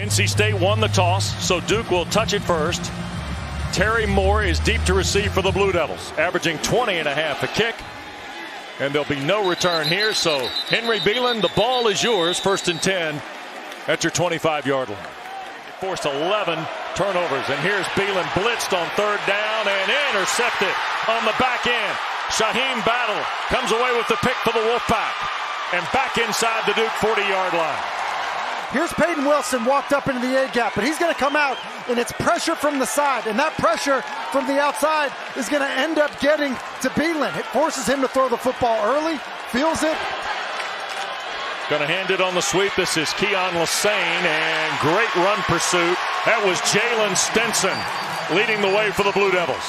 NC State won the toss, so Duke will touch it first. Terry Moore is deep to receive for the Blue Devils, averaging 20.5 a kick. And there'll be no return here, so Henry Belin, the ball is yours, 1st and 10 at your 25-yard line. Forced 11 turnovers, and here's Belin blitzed on 3rd down and intercepted on the back end. Shaheem Battle comes away with the pick for the Wolfpack and back inside the Duke 40-yard line. Here's Peyton Wilson walked up into the A-gap, but he's going to come out, and it's pressure from the side, and that pressure from the outside is going to end up getting to Belin. It forces him to throw the football early, feels it. Going to hand it on the sweep. This is Keon Lassane, and great run pursuit. That was Jalen Stinson leading the way for the Blue Devils.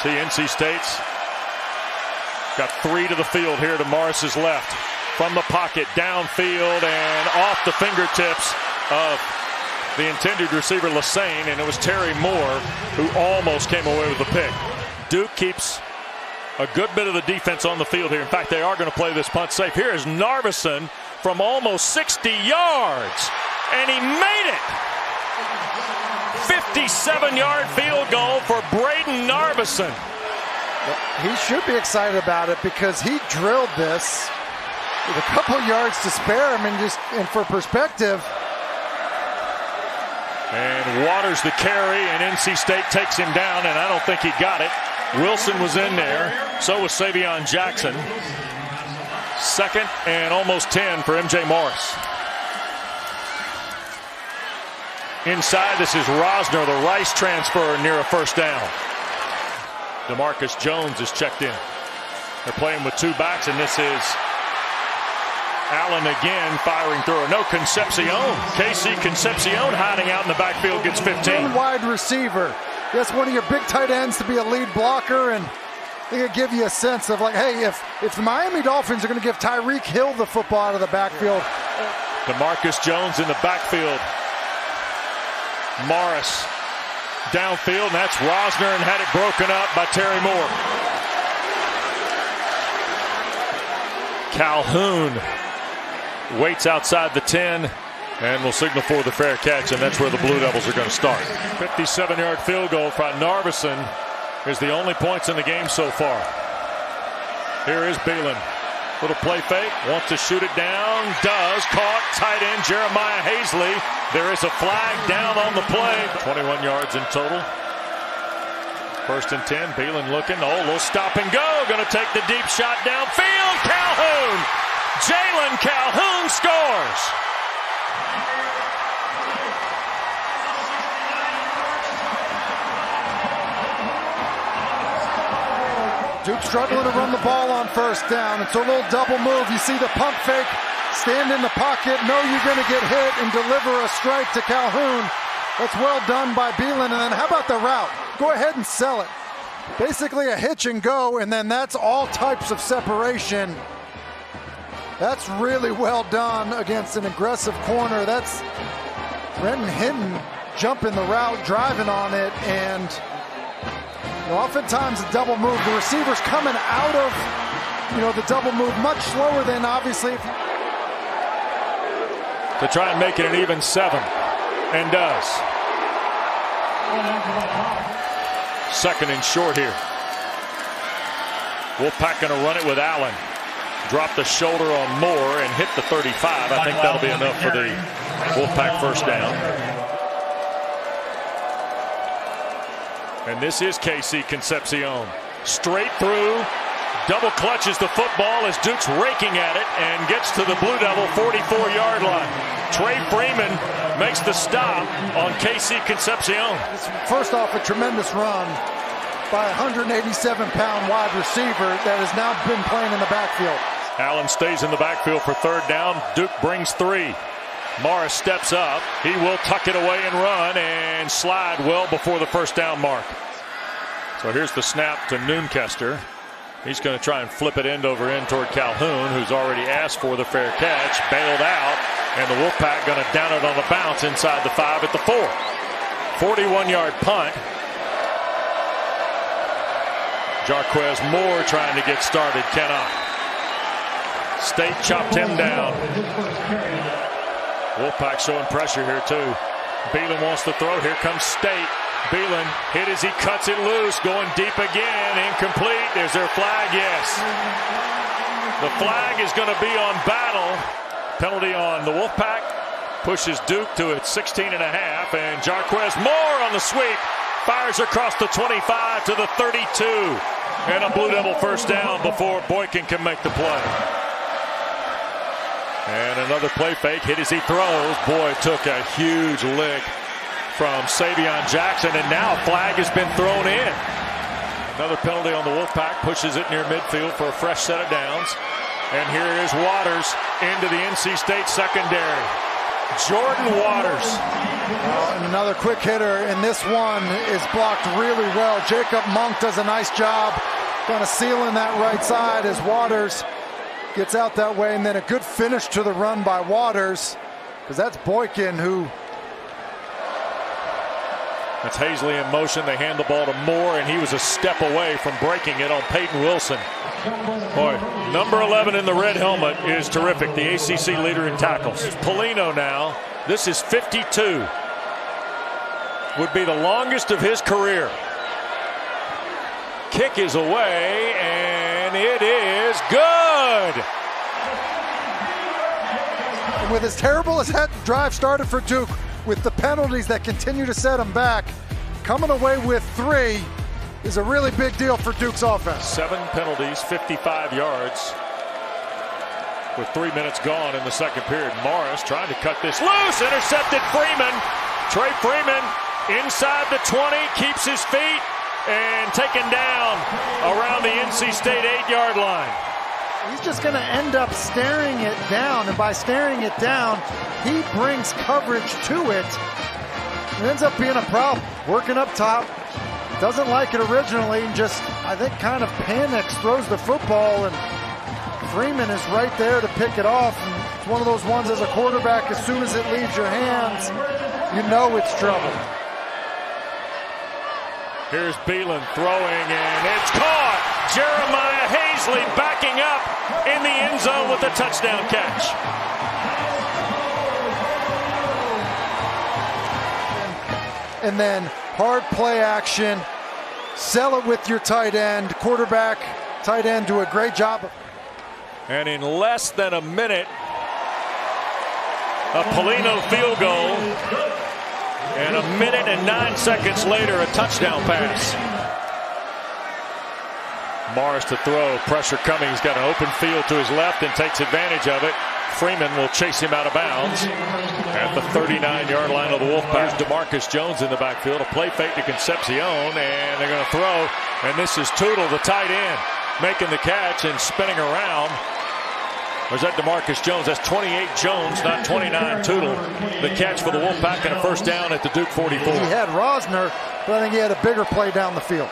See, NC State's got 3 to the field here to Morris's left. From the pocket, downfield, and off the fingertips of the intended receiver, Lassane, and it was Terry Moore who almost came away with the pick. Duke keeps a good bit of the defense on the field here. In fact, they are going to play this punt safe. Here is Narveson from almost 60 yards, and he made it. 57-yard field goal for Braden Narveson. He should be excited about it because he drilled this with a couple yards to spare him, and for perspective. And Watrers the carry, and NC State takes him down, and I don't think he got it. Wilson was in there. So was Savion Jackson. 2nd and almost 10 for MJ Morris. Inside, this is Rosner, the Rice transfer, near a 1st down. DeMarcus Jones is checked in. They're playing with 2 backs, and this is Allen again firing through. No, Concepcion. KC Concepcion hiding out in the backfield gets 15. One wide receiver. That's one of your big tight ends to be a lead blocker, and they could give you a sense of like, hey, if the Miami Dolphins are going to give Tyreek Hill the football out of the backfield. DeMarcus Jones in the backfield. Morris downfield, and that's Rosner, and had it broken up by Terry Moore. Calhoun waits outside the 10 and will signal for the fair catch, and that's where the Blue Devils are going to start. 57-yard field goal for Narveson is the only points in the game so far. Here is Belin. Little play fake, wants to shoot it down, does, caught, tight end Jeremiah Hazley. There is a flag down on the play. 21 yards in total. 1st and 10, Belin looking, oh, little stop and go, going to take the deep shot downfield, Calhoun! Jalen Calhoun scores! Duke struggling to run the ball on 1st down. It's a little double move. You see the pump fake, stand in the pocket, know you're going to get hit, and deliver a strike to Calhoun. That's well done by Belin. And then how about the route? Go ahead and sell it. Basically a hitch and go, and then that's all types of separation. That's really well done against an aggressive corner. That's Brenton Hinton jumping the route, driving on it, and oftentimes a double move. The receiver's coming out of, the double move much slower than obviously. To try and make it an even 7, and does. 2nd and short here. Wolfpack going to run it with Allen. Drop the shoulder on Moore and hit the 35. I think that'll be enough for the Wolfpack 1st down. And this is KC Concepcion. Straight through, double clutches the football as Duke's raking at it and gets to the Blue Devil 44-yard line. Trey Freeman makes the stop on KC Concepcion. First off, a tremendous run by a 187-pound wide receiver that has now been playing in the backfield. Allen stays in the backfield for 3rd down. Duke brings 3. Morris steps up. He will tuck it away and run and slide well before the 1st down mark. So here's the snap to Noonkester. He's going to try and flip it end over end toward Calhoun, who's already asked for the fair catch. Bailed out, and the Wolfpack going to down it on the bounce inside the 5 at the 4. 41-yard punt. Jarquez Moore trying to get started, cannot. State chopped him down. Wolfpack showing pressure here too. Belin wants to throw. Here comes State. Belin hit as he cuts it loose. Going deep again. Incomplete. There's their flag. Yes. The flag is going to be on Battle. Penalty on the Wolfpack. Pushes Duke to its 16.5. And Jarquez Moore on the sweep. Fires across the 25 to the 32. And a Blue Devil first down before Boykin can make the play. And another play fake. Hit as he throws. Boy, took a huge lick from Savion Jackson. And now a flag has been thrown in. Another penalty on the Wolfpack. Pushes it near midfield for a fresh set of downs. And here is Watrers into the NC State secondary. Jordan Watrers. And another quick hitter, and this one is blocked really well. Jacob Monk does a nice job kind of sealing that right side as Watrers gets out that way, and then a good finish to the run by Watrers, because that's Boykin who... That's Hazley in motion. They hand the ball to Moore, and he was a step away from breaking it on Peyton Wilson. Boy, number 11 in the red helmet is terrific. The ACC leader in tackles. Polino now. This is 52. Would be the longest of his career. Kick is away, and it is good. And with as terrible as that drive started for Duke, with the penalties that continue to set them back, coming away with 3 is a really big deal for Duke's offense. 7 penalties, 55 yards. With 3 minutes gone in the second period. Morris trying to cut this loose. Intercepted Freeman. Trey Freeman inside the 20. Keeps his feet. And taken down around the NC State 8-yard line. He's just going to end up staring it down. And by staring it down, he brings coverage to it. It ends up being a problem. Working up top. Doesn't like it originally, and just, I think, kind of panics, throws the football, and Freeman is right there to pick it off. And it's one of those ones as a quarterback, as soon as it leaves your hands, you know it's trouble. Here's Belin throwing, and it's caught. Jeremiah Hazley backing up in the end zone with a touchdown catch. And then hard play action, sell it with your tight end. Quarterback, tight end do a great job. And in less than a minute, a Polino field goal. And a minute and 9 seconds later, a touchdown pass. Morris to throw, pressure coming. He's got an open field to his left and takes advantage of it. Freeman will chase him out of bounds at the 39-yard line of the Wolfpack. DeMarcus Jones in the backfield. A play fake to Concepcion, and they're going to throw. And this is Tootle, the tight end, making the catch and spinning around. Or is that DeMarcus Jones? That's 28 Jones, not 29 Tootle. The catch for the Wolfpack and a first down at the Duke 44. He had Rosner, but I think he had a bigger play down the field.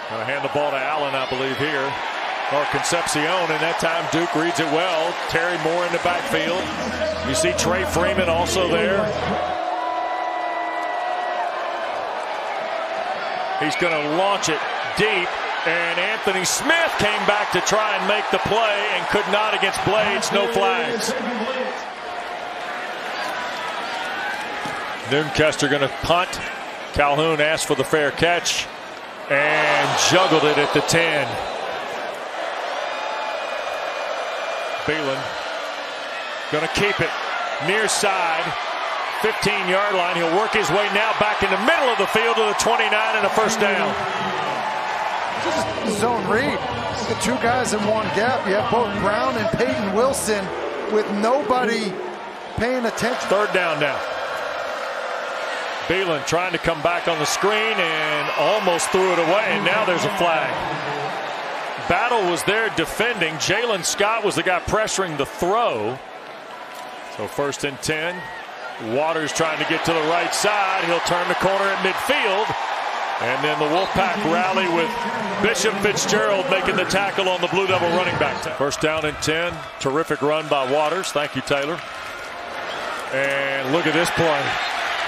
Going to hand the ball to Allen, I believe, here. Or Concepcion, and that time Duke reads it well. Terry Moore in the backfield. You see Trey Freeman also there. He's going to launch it deep, and Anthony Smith came back to try and make the play and could not against Blades. No flags. Noonkester going to punt. Calhoun asked for the fair catch and juggled it at the 10. Belin going to keep it near side, 15-yard line. He'll work his way now back in the middle of the field to the 29 and a first down. Just zone read. The 2 guys in one gap. You have both Brown and Peyton Wilson with nobody paying attention. Third down now. Belin trying to come back on the screen and almost threw it away, and now there's a flag. Battle was there defending. Jalen Scott was the guy pressuring the throw. So 1st and 10. Watrers trying to get to the right side. He'll turn the corner at midfield. And then the Wolfpack rally with Bishop Fitzgerald making the tackle on the Blue Devil running back. First down and 10. Terrific run by Watrers. Thank you, Taylor. And look at this play.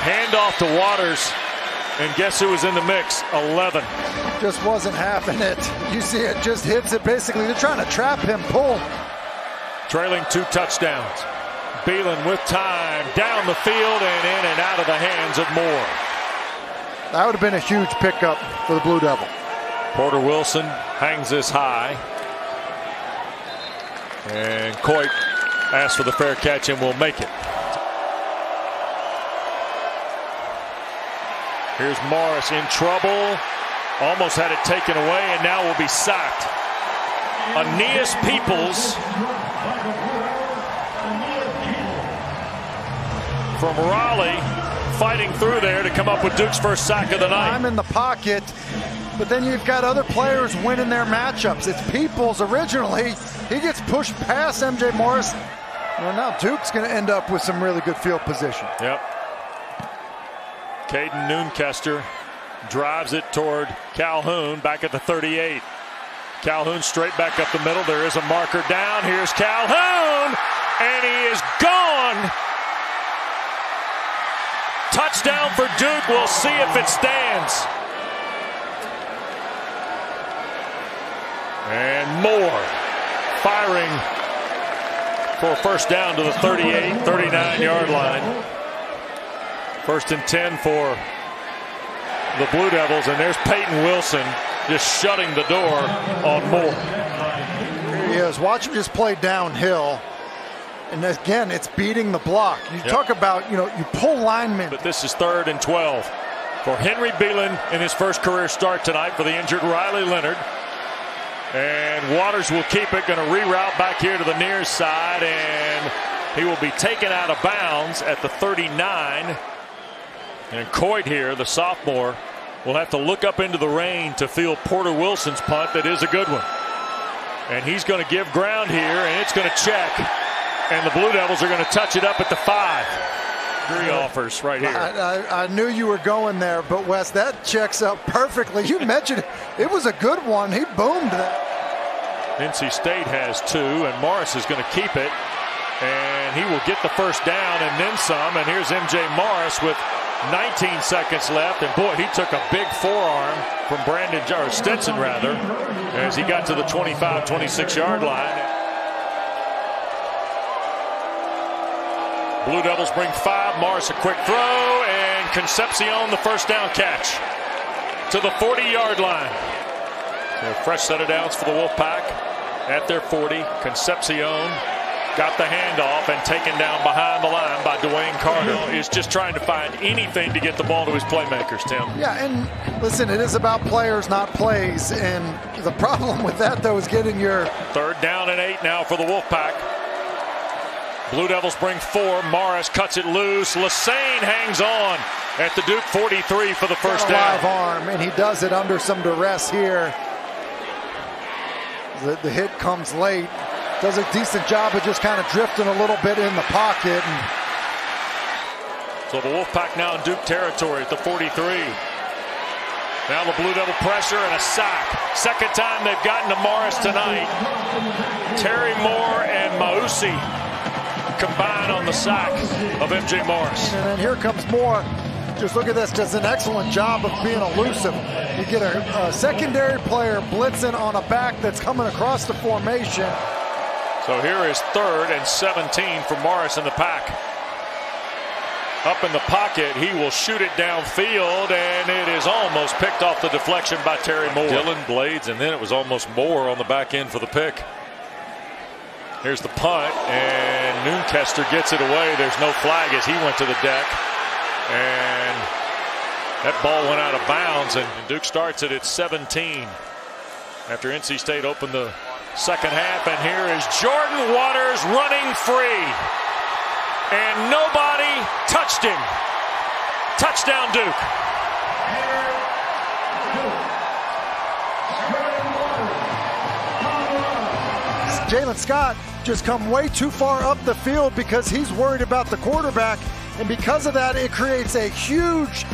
Handoff to Watrers. And guess who was in the mix? 11. Just wasn't having it. You see it just hits it. Basically, they're trying to trap him, pull. Trailing 2 touchdowns. Belin with time, down the field and in and out of the hands of Moore. That would have been a huge pickup for the Blue Devil. Porter Wilson hangs this high. And Coit asks for the fair catch and will make it. Here's Morris in trouble. Almost had it taken away and now will be sacked. Aeneas Peoples from Raleigh fighting through there to come up with Duke's first sack of the night. I'm in the pocket, but then you've got other players winning their matchups. It's Peoples originally. He gets pushed past MJ Morris. Well, now Duke's going to end up with some really good field position. Yep. Caden Noonkester drives it toward Calhoun back at the 38. Calhoun straight back up the middle. There is a marker down. Here's Calhoun, and he is gone. Touchdown for Duke. We'll see if it stands. And Moore firing for a first down to the 38, 39-yard line. First and 10 for the Blue Devils, and there's Peyton Wilson just shutting the door on Moore. Here he is. Watch him just play downhill. And again, it's beating the block. You talk about, you pull linemen. But this is 3rd and 12 for Henry Belin in his first career start tonight for the injured Riley Leonard. And Watrers will keep it, going to reroute back here to the near side, and he will be taken out of bounds at the 39. And Coit here, the sophomore, will have to look up into the rain to field Porter Wilson's punt. That is a good one. And he's going to give ground here, and it's going to check. And the Blue Devils are going to touch it up at the 5. 3 offers right here. I knew you were going there, but Wes, that checks out perfectly. You mentioned it was a good one. He boomed that. NC State has 2, and Morris is going to keep it. And he will get the first down and then some. And here's MJ Morris with 19 seconds left. And boy, he took a big forearm from Stetson rather, as he got to the 25, 26-yard line. Blue Devils bring 5. Morris a quick throw, and Concepcion the first down catch to the 40-yard line. So a fresh set of downs for the Wolfpack at their 40. Concepcion got the handoff and taken down behind the line by Dwayne Carter. Is just trying to find anything to get the ball to his playmakers, Tim. Yeah, and listen, it is about players, not plays. And the problem with that, though, is getting your 3rd down and 8 now for the Wolfpack. Blue Devils bring 4. Morris cuts it loose. Lassane hangs on at the Duke 43 for the first down. Live arm, and he does it under some duress here. The hit comes late. Does a decent job of just kind of drifting a little bit in the pocket. So the Wolfpack now in Duke territory at the 43. Now the Blue Devil pressure and a sack. Second time they've gotten to Morris tonight. Terry Moore and Mausi combine on the sack of MJ Morris. And then here comes Moore. Just look at this, does an excellent job of being elusive. You get a secondary player blitzing on a back that's coming across the formation. So here is 3rd and 17 for Morris in the pack. Up in the pocket, he will shoot it downfield, and it is almost picked off the deflection by Terry Moore. Dylan Blades, and then it was almost Moore on the back end for the pick. Here's the punt, and Noonkester gets it away. There's no flag as he went to the deck. And that ball went out of bounds, and Duke starts it at 17 after NC State opened the second half. And here is Jordan Watrers running free. And nobody touched him. Touchdown, Duke. Jalen Scott just come way too far up the field because he's worried about the quarterback, and because of that it creates a huge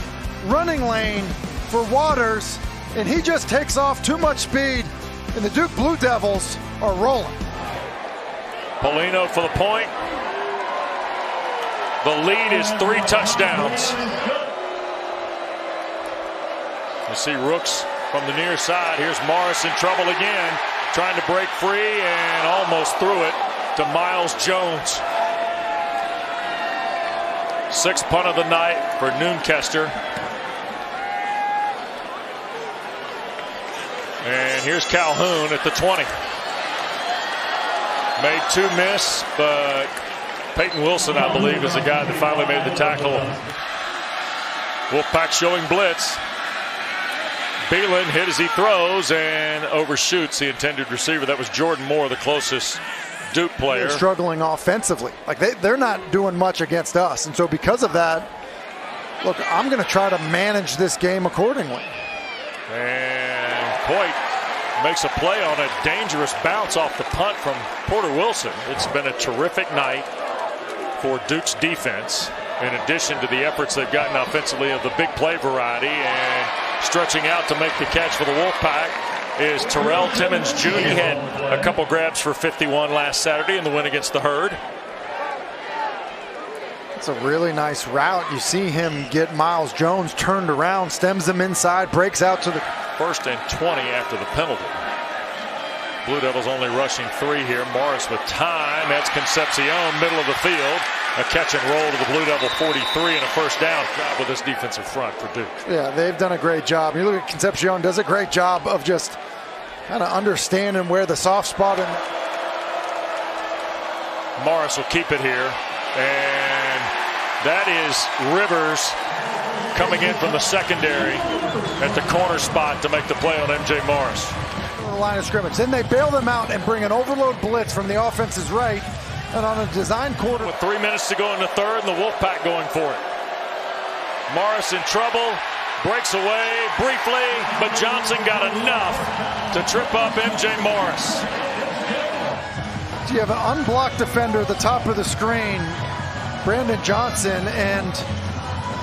running lane for Watrers, and he just takes off too much speed, and the Duke Blue Devils are rolling. Polino for the point. The lead is 3 touchdowns. You see Rooks from the near side. Here's Morris in trouble again, trying to break free and almost threw it to Miles Jones. Sixth punt of the night for Noonkester. And here's Calhoun at the 20. Made 2 miss, but Peyton Wilson, I believe, is the guy that finally made the tackle. Wolfpack showing blitz. Belin hit as he throws and overshoots the intended receiver. That was Jordan Moore, the closest Duke player. They're struggling offensively. Like they're not doing much against us. And so because of that, look, I'm going to try to manage this game accordingly. And Coit makes a play on a dangerous bounce off the punt from Porter Wilson. It's been a terrific night for Duke's defense, in addition to the efforts they've gotten offensively of the big play variety. And stretching out to make the catch for the Wolfpack is Terrell Timmons Jr. He had a couple grabs for 51 last Saturday in the win against the Herd. It's a really nice route. You see him get Miles Jones turned around, stems him inside, breaks out to the 1st and 20 after the penalty. Blue Devils only rushing 3 here. Morris with time. That's Concepcion, middle of the field. A catch and roll to the Blue Devil 43 and a first down with this defensive front for Duke. Yeah, they've done a great job. You look at Concepcion, does a great job of just kind of understanding where the soft spot in. Morris will keep it here. And that is Rivers coming in from the secondary at the corner spot to make the play on M.J. Morris. The line of scrimmage. Then they bail them out and bring an overload blitz from the offense's right. And on a design quarter. With 3 minutes to go in the third, and the Wolfpack going for it. Morris in trouble. Breaks away briefly, but Johnson got enough to trip up M.J. Morris. You have an unblocked defender at the top of the screen, Brandon Johnson, and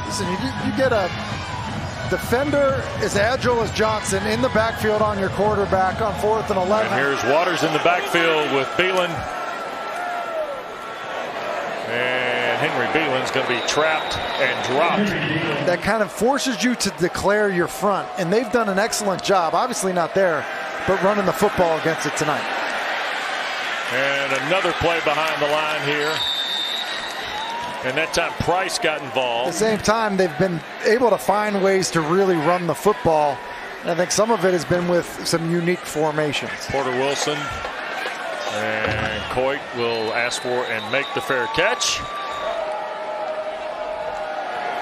listen, you get a defender as agile as Johnson in the backfield on your quarterback on 4th and 11. And here's Watrers in the backfield with Belin. And Henry Belin's going to be trapped and dropped. That kind of forces you to declare your front, and they've done an excellent job. Obviously not there, but running the football against it tonight. And another play behind the line here. And that time Price got involved. At the same time, they've been able to find ways to really run the football. And I think some of it has been with some unique formations. Porter Wilson and Coit will ask for and make the fair catch.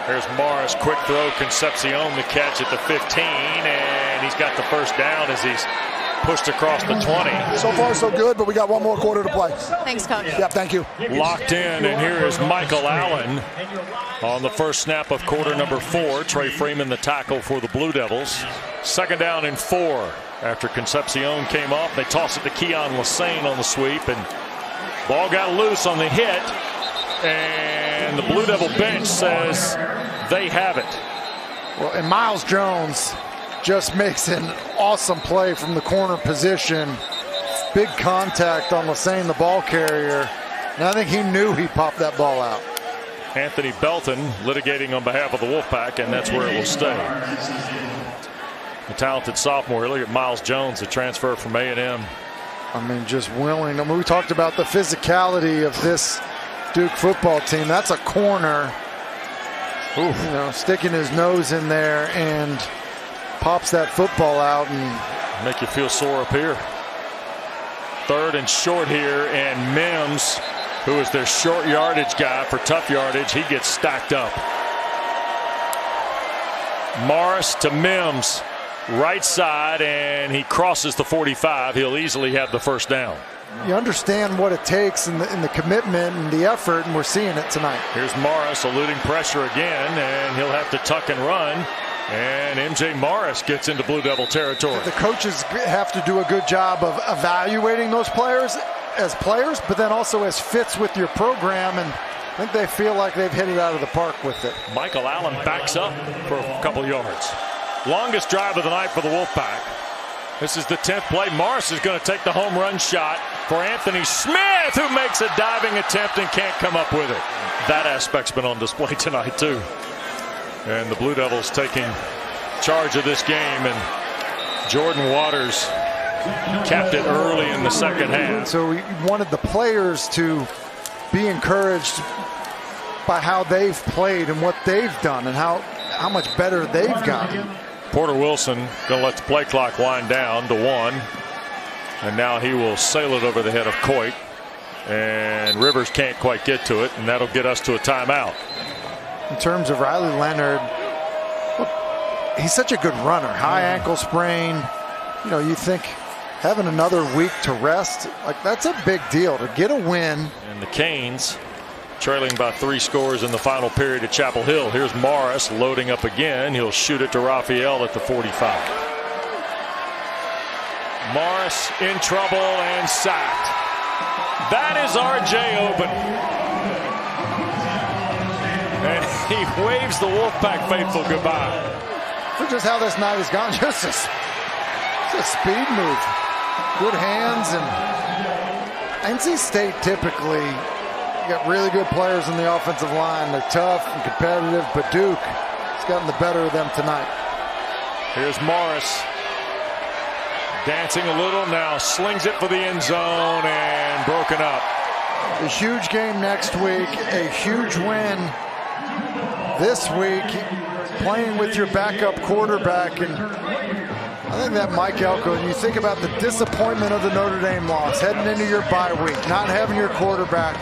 Here's Morris, quick throw, Concepcion the catch at the 15, and he's got the first down as he's pushed across the 20. So far so good, but we got 1 more quarter to play. Thanks, Coach. Yeah, thank you. Locked in, and here is Michael Allen on the first snap of quarter number 4. Trey Freeman the tackle for the Blue Devils. 2nd down and 4 after Concepcion came off. They toss it to Keon Lassane on the sweep, and ball got loose on the hit, and the Blue Devil bench says they have it. Well, and Miles Jones just makes an awesome play from the corner position. Big contact on Lassane, the ball carrier. And I think he knew he popped that ball out. Anthony Belton litigating on behalf of the Wolfpack, and that's where it will stay. The talented sophomore. Look at Miles Jones, the transfer from A&M. I mean, just willing. I mean, we talked about the physicality of this Duke football team. That's a corner. Ooh. You know, sticking his nose in there and pops that football out and make you feel sore up here. 3rd and short here, and Mims, who is their short yardage guy for tough yardage, he gets stacked up. Morris to Mims, right side, and he crosses the 45. He'll easily have the first down. You understand what it takes in the commitment and the effort, and we're seeing it tonight. Here's Morris eluding pressure again, and he'll have to tuck and run. And M.J. Morris gets into Blue Devil territory. The coaches have to do a good job of evaluating those players as players, but then also as fits with your program, and I think they feel like they've hit it out of the park with it. Michael Allen backs up for a couple yards. Longest drive of the night for the Wolfpack. This is the 10th play. Morris is going to take the home run shot for Anthony Smith, who makes a diving attempt and can't come up with it. That aspect's been on display tonight, too. And the Blue Devils taking charge of this game, and Jordan Watrers capped it early in the 2nd half. So we wanted the players to be encouraged by how they've played and what they've done and how much better they've gotten. Porter Wilson going to let the play clock wind down to 1. And now he will sail it over the head of Coit. And Rivers can't quite get to it, and that'll get us to a timeout. In terms of Riley Leonard, look, he's such a good runner. High ankle sprain. You know, you think having another week to rest, like that's a big deal to get a win. And the Canes trailing by 3 scores in the final period at Chapel Hill. Here's Morris loading up again. He'll shoot it to Raphael at the 45. Morris in trouble and sacked. That is R.J. Oben. And he waves the Wolfpack faithful goodbye. For just how this night has gone, just a speed move. Good hands, and NC State typically got really good players in the offensive line. They're tough and competitive, but Duke has gotten the better of them tonight. Here's Morris. Dancing a little, now slings it for the end zone and broken up. A huge game next week, a huge win this week, playing with your backup quarterback. And I think that Mike Elko, and you think about the disappointment of the Notre Dame loss, heading into your bye week, not having your quarterback.